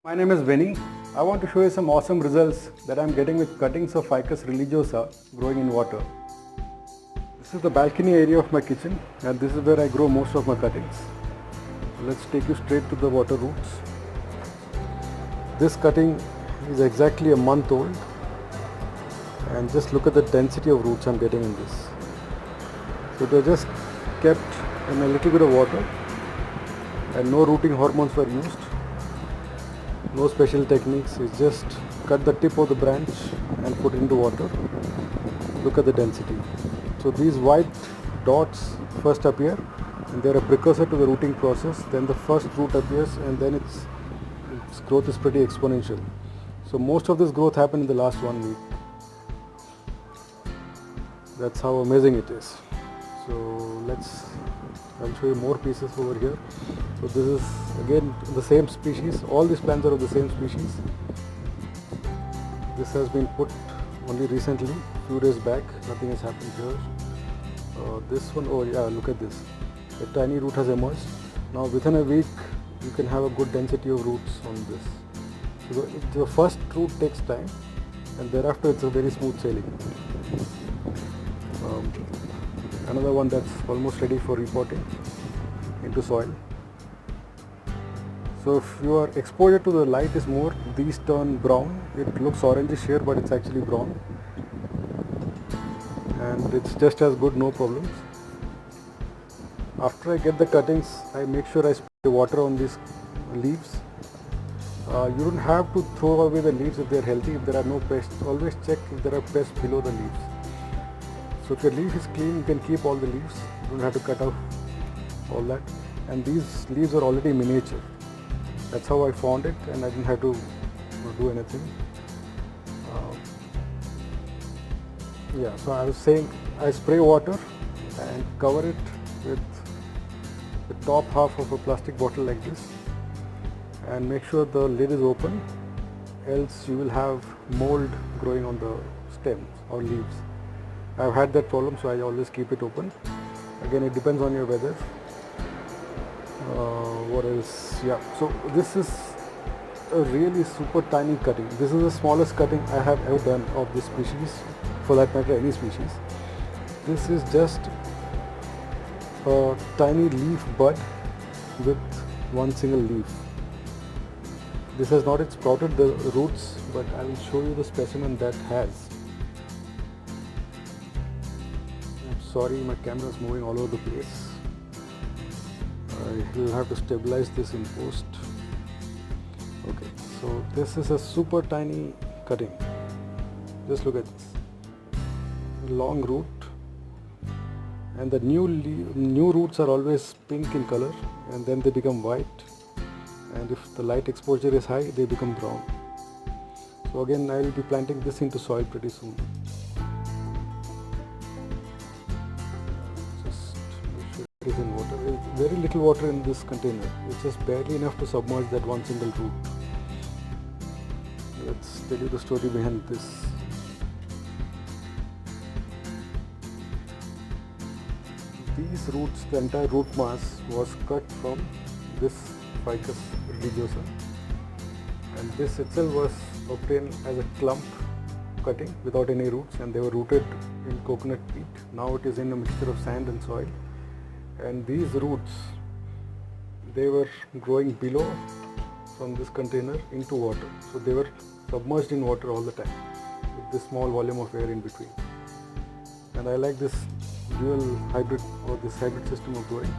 My name is Vinny. I want to show you some awesome results that I am getting with cuttings of Ficus religiosa growing in water. This is the balcony area of my kitchen and this is where I grow most of my cuttings. Let's take you straight to the water roots. This cutting is exactly a month old and just look at the density of roots I am getting in this. So they are just kept in a little bit of water and no rooting hormones were used. No special techniques, it's just cut the tip of the branch and put into water. Look at the density. So these white dots first appear and they're a precursor to the rooting process. Then the first root appears and then its growth is pretty exponential. So most of this growth happened in the last 1 week. That's how amazing it is. So I'll show you more pieces over here. So this is again the same species. All these plants are of the same species. This has been put only recently, few days back. Nothing has happened here. This one, oh yeah, look at this. A tiny root has emerged. Now within a week, you can have a good density of roots on this. So the first root takes time, and thereafter it's a very smooth sailing. Another one that's almost ready for repotting into soil. So if your exposure to the light is more, these turn brown. It looks orangish here, but it's actually brown. And it's just as good, no problems. After I get the cuttings, I make sure I spray water on these leaves. You don't have to throw away the leaves if they're healthy, if there are no pests. Always check if there are pests below the leaves. So if your leaf is clean, you can keep all the leaves. You don't have to cut out all that. And these leaves are already miniature. That's how I found it, and I didn't have to do anything. So I was saying, I spray water and cover it with the top half of a plastic bottle like this, and make sure the lid is open, else you will have mold growing on the stems or leaves. I've had that problem, so I always keep it open. Again, it depends on your weather. What else? Yeah, so this is a really super tiny cutting. This is the smallest cutting I have ever done of this species, for that matter any species. This is just a tiny leaf bud with one single leaf. This has not yet sprouted the roots, but I will show you the specimen that has. I'm sorry, my camera is moving all over the place. I will have to stabilize this in post. Okay, so this is a super tiny cutting. Just look at this. Long root, and the new roots are always pink in color, and then they become white, and if the light exposure is high, they become brown. So again, I will be planting this into soil pretty soon. Just make sure it is in water. There's very little water in this container. It's just barely enough to submerge that one single root. Let's tell you the story behind this. These roots, the entire root mass was cut from this Ficus religiosa, and this itself was obtained as a clump cutting without any roots, and they were rooted in coconut peat. Now it is in a mixture of sand and soil, and these roots, they were growing below from this container into water. So they were submerged in water all the time with this small volume of air in between. And I like this dual hybrid, or this hybrid system of growing.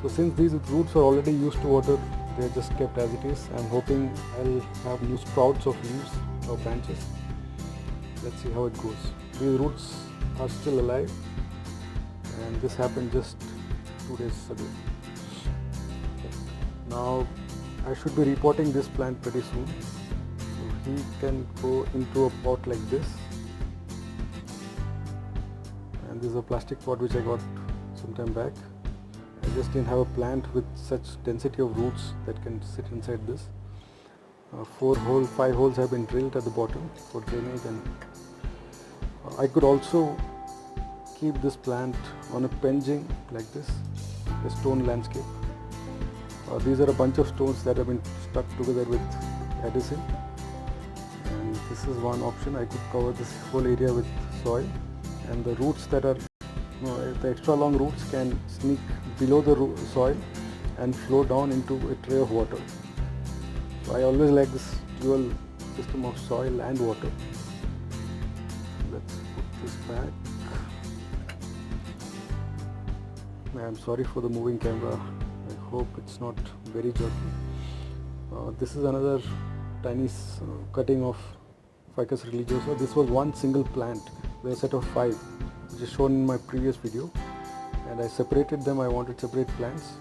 So since these roots are already used to water, they are just kept as it is. I'm hoping I'll have new sprouts of leaves or branches. Let's see how it goes. These roots are still alive, and this happened just 2 days ago. Now I should be repotting this plant pretty soon. So he can go into a pot like this. And this is a plastic pot which I got some time back. I just didn't have a plant with such density of roots that can sit inside this. 5 holes have been drilled at the bottom for drainage, and I could also keep this plant on a penjing like this, a stone landscape. These are a bunch of stones that have been stuck together with adhesive, and this is one option. I could cover this whole area with soil, and the roots that are the extra long roots can sneak below the soil and flow down into a tray of water. So I always like this dual system of soil and water. Let's put this back. I'm sorry for the moving camera. I hope it's not very jerky. This is another tiny cutting of Ficus religiosa. This was one single plant with a set of 5, which is shown in my previous video, and I separated them. I wanted separate plants,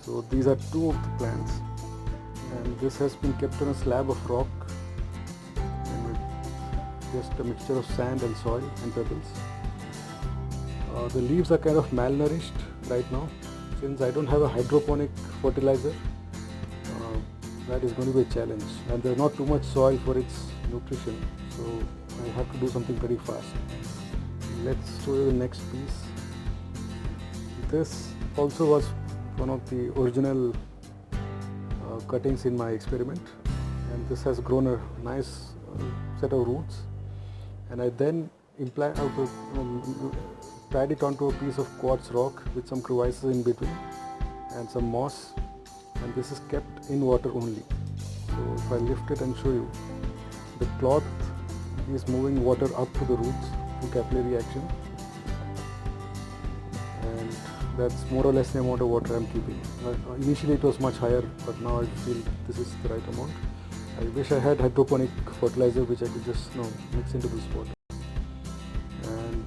so these are 2 of the plants, and this has been kept on a slab of rock and with just a mixture of sand and soil and pebbles. The leaves are kind of malnourished right now, since I don't have a hydroponic fertilizer. That is going to be a challenge, and there's not too much soil for its nutrition, so I have to do something pretty fast. Let's show you the next piece. This also was one of the original cuttings in my experiment, and this has grown a nice set of roots, and I then tied it onto a piece of quartz rock with some crevices in between and some moss, and this is kept in water only. So if I lift it and show you, the cloth is moving water up to the roots through capillary action, and that's more or less the amount of water I'm keeping. Initially it was much higher, but now I feel this is the right amount. I wish I had hydroponic fertilizer which I could just mix into this water. And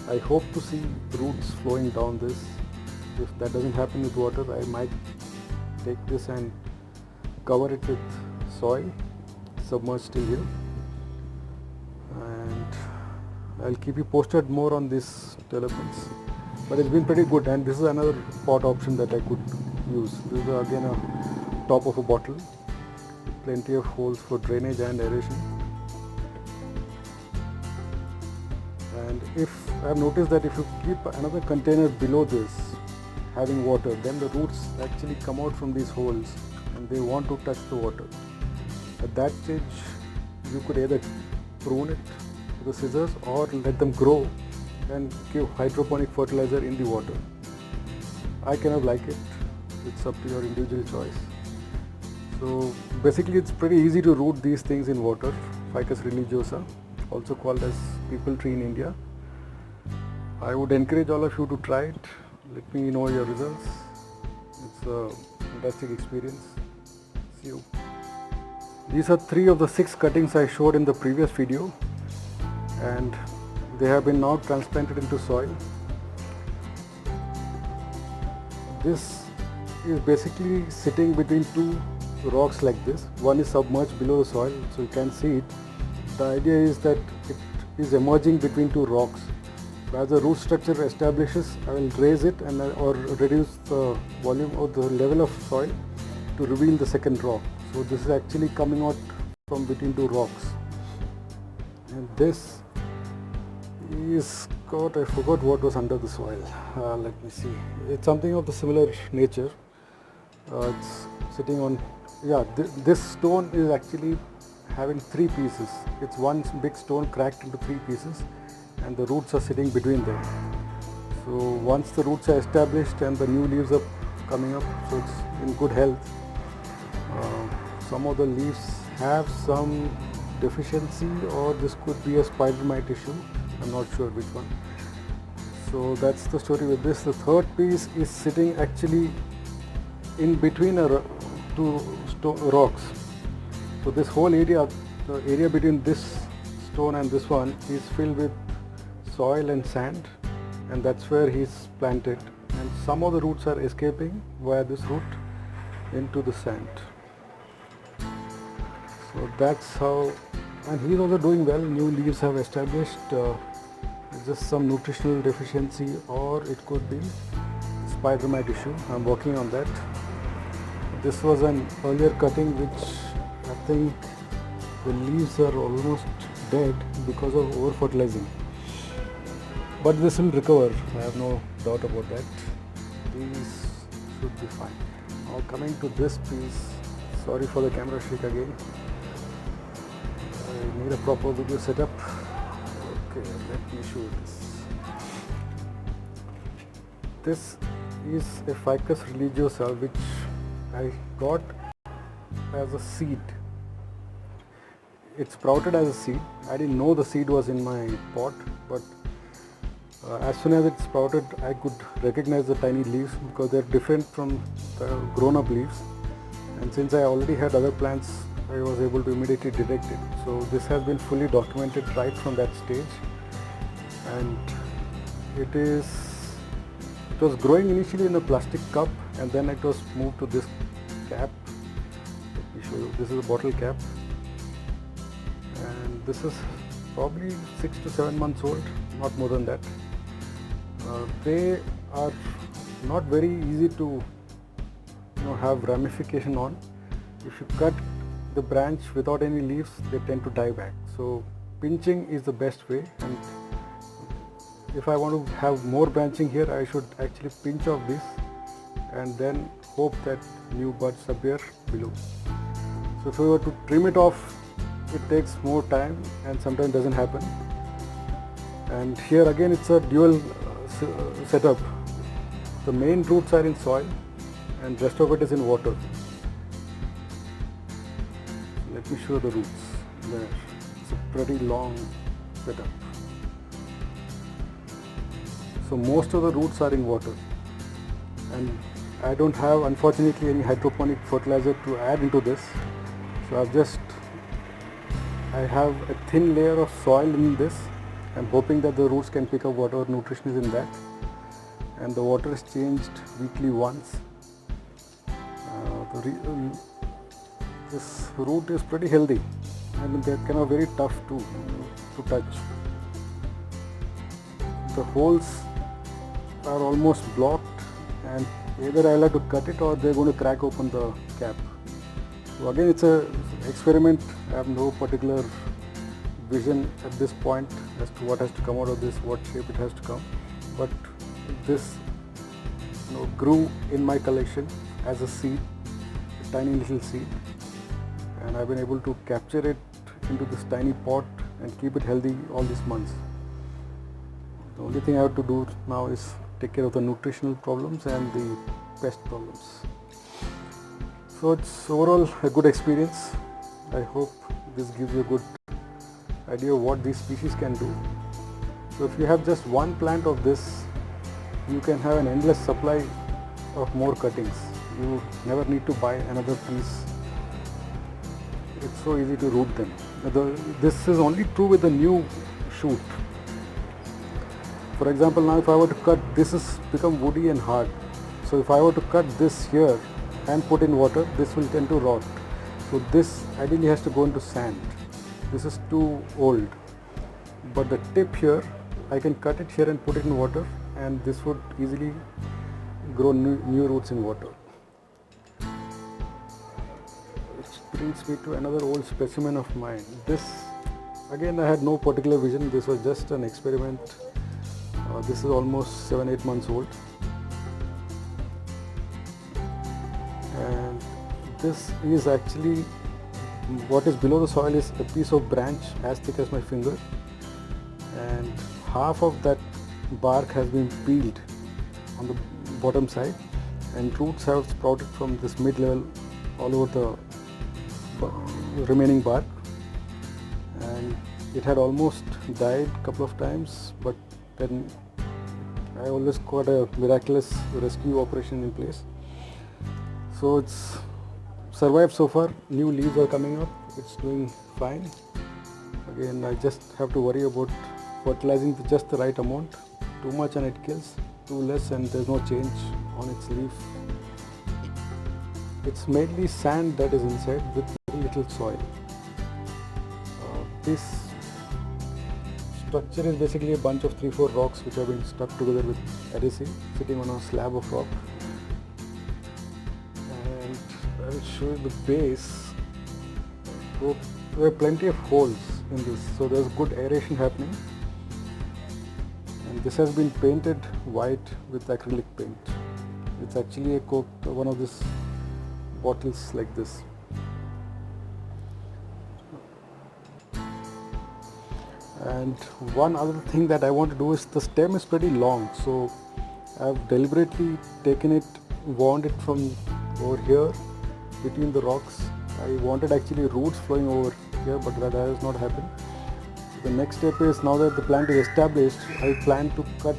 I hope to see roots flowing down this. If that doesn't happen with water, I might take this and cover it with soil, submerged still here, and I'll keep you posted more on these developments. But it's been pretty good, and this is another pot option that I could use. This is again a top of a bottle, plenty of holes for drainage and aeration. And if I've noticed that if you keep another container below this having water, then the roots actually come out from these holes and they want to touch the water. At that stage, you could either prune it with the scissors or let them grow and give hydroponic fertilizer in the water. I kind of like it. It's up to your individual choice. So basically it's pretty easy to root these things in water. Ficus religiosa, also called as people tree in India. I would encourage all of you to try it. Let me know your results. It's a fantastic experience. See you. These are 3 of the 6 cuttings I showed in the previous video, and they have been now transplanted into soil. This is basically sitting between 2 rocks like this. One is submerged below the soil, so you can see it. The idea is that it is emerging between 2 rocks. As the root structure establishes, I will raise it or reduce the volume or the level of soil to reveal the second rock. So this is actually coming out from between 2 rocks. And this is got, I forgot what was under the soil. Let me see. It's something of the similar nature. It's sitting on, this stone is actually having 3 pieces. It's one big stone cracked into 3 pieces, and the roots are sitting between them. So once the roots are established and the new leaves are coming up, so it's in good health. Some of the leaves have some deficiency, or this could be a spider mite issue. I'm not sure which one. So that's the story with this. The third piece is sitting actually in between 2 rocks. So this whole area, the area between this stone and this one, is filled with soil and sand, and that's where he's planted. And some of the roots are escaping via this root into the sand. So that's how, and he's also doing well. New leaves have established. Just some nutritional deficiency, or it could be spider mite issue. I'm working on that. This was an earlier cutting which I think the leaves are almost dead because of over fertilizing. But this will recover, I have no doubt about that. These should be fine. Now coming to this piece, Sorry for the camera shake again. I need a proper video setup. Okay, let me show you this. This is a Ficus religiosa which I got as a seed. It sprouted as a seed. I didn't know the seed was in my pot, but as soon as it sprouted, I could recognize the tiny leaves because they're different from the grown-up leaves. And since I already had other plants, I was able to immediately detect it. So this has been fully documented right from that stage. And it was growing initially in a plastic cup, and then it was moved to this cap. Let me show you. This is a bottle cap, and this is probably 6 to 7 months old, not more than that. They are not very easy to have ramification on. If you cut the branch without any leaves, they tend to die back. So pinching is the best way, and if I want to have more branching here, I should actually pinch off this and then hope that new buds appear below. So if we were to trim it off, it takes more time and sometimes doesn't happen. And here again it's a dual setup. The main roots are in soil and rest of it is in water. Let me show the roots there. It's a pretty long setup. So most of the roots are in water, and I don't have, unfortunately, any hydroponic fertilizer to add into this. So I have a thin layer of soil in this. I'm hoping that the roots can pick up whatever nutrition is in that, and the water is changed weekly once. This root is pretty healthy, and they're kind of very tough to touch. The holes are almost blocked, and either I'll have to cut it or they're going to crack open the cap. So again, it's an experiment. I have no particular vision at this point as to what has to come out of this, what shape it has to come. But this grew in my collection as a seed, a tiny little seed, and I've been able to capture it into this tiny pot and keep it healthy all these months. The only thing I have to do now is take care of the nutritional problems and the pest problems. So it's overall a good experience. I hope this gives you a good idea of what these species can do. So if you have just one plant of this, you can have an endless supply of more cuttings. You never need to buy another piece. It's so easy to root them. This is only true with the new shoot. For example, now if I were to cut, this has become woody and hard. So if I were to cut this here and put in water, this will tend to rot. So this ideally has to go into sand. This is too old. But the tip here, I can cut it here and put it in water, and this would easily grow new roots in water. Which brings me to another old specimen of mine. This, again, I had no particular vision. This was just an experiment. This is almost 7-8 months old, and this is actually, what is below the soil is a piece of branch as thick as my finger, and half of that bark has been peeled on the bottom side, and roots have sprouted from this mid-level all over the remaining bark, and it had almost died a couple of times, but then I always got a miraculous rescue operation in place. So it's survived so far. New leaves are coming up. It's doing fine. Again, I just have to worry about fertilizing with just the right amount. Too much and it kills, too less and there's no change on its leaf. It's mainly sand that is inside with very little soil. This structure is basically a bunch of 3-4 rocks which have been stuck together with adhesive, sitting on a slab of rock. And I will show you the base. So there are plenty of holes in this, so there's good aeration happening. And this has been painted white with acrylic paint. It's actually a one of these bottles like this. And one other thing that I want to do is the stem is pretty long, so I've deliberately taken it, wound it from over here between the rocks. I wanted actually roots flowing over here, but that has not happened. So the next step is, now that the plant is established, I plan to cut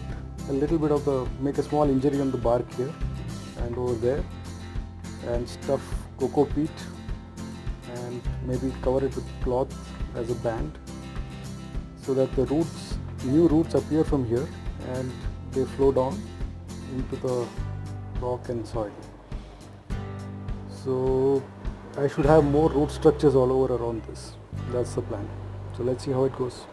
a little bit of make a small injury on the bark here and over there, and stuff cocoa peat and maybe cover it with cloth as a band, so that the new roots appear from here and they flow down into the rock and soil. So I should have more root structures all over around this. That's the plan. So let's see how it goes.